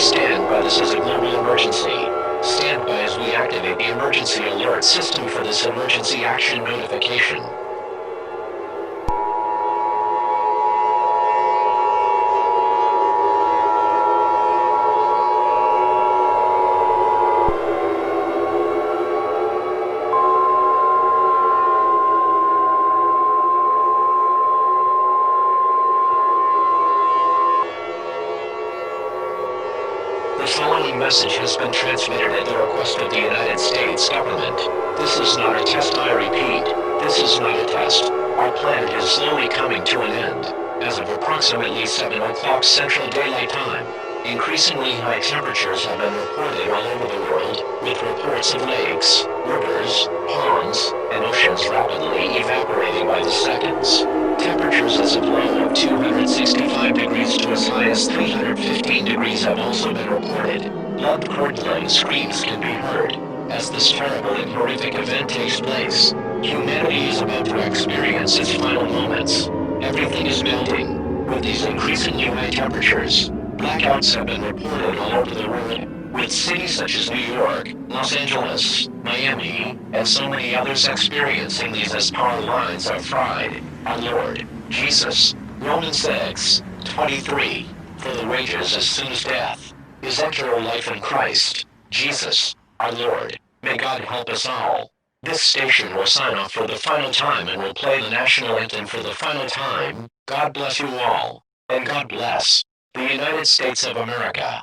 Please stand by. This is a global emergency. Stand by as we activate the emergency alert system for this emergency action notification. The following message has been transmitted at the request of the United States government. This is not a test, I repeat. This is not a test. Our planet is slowly coming to an end. As of approximately 7 o'clock Central Daylight Time, increasingly high temperatures have been reported all over the world, with reports of lakes, rivers, ponds, and oceans rapidly evaporating by the seconds. Temperatures as of low of 265 degrees to as high as 315 degrees have also been reported. Blood-curdling screams can be heard. As this terrible and horrific event takes place, humanity is about to experience its final moments. Everything is melting. With these increasingly high temperatures, blackouts have been reported all over the world, with cities such as New York, Los Angeles, Miami, and so many others experiencing these as power lines are fried. Our Lord, Jesus, Romans 6:23, for the wages as soon as death is eternal life in Christ, Jesus, our Lord. May God help us all. This station will sign off for the final time and will play the national anthem for the final time. God bless you all, and God bless the United States of America.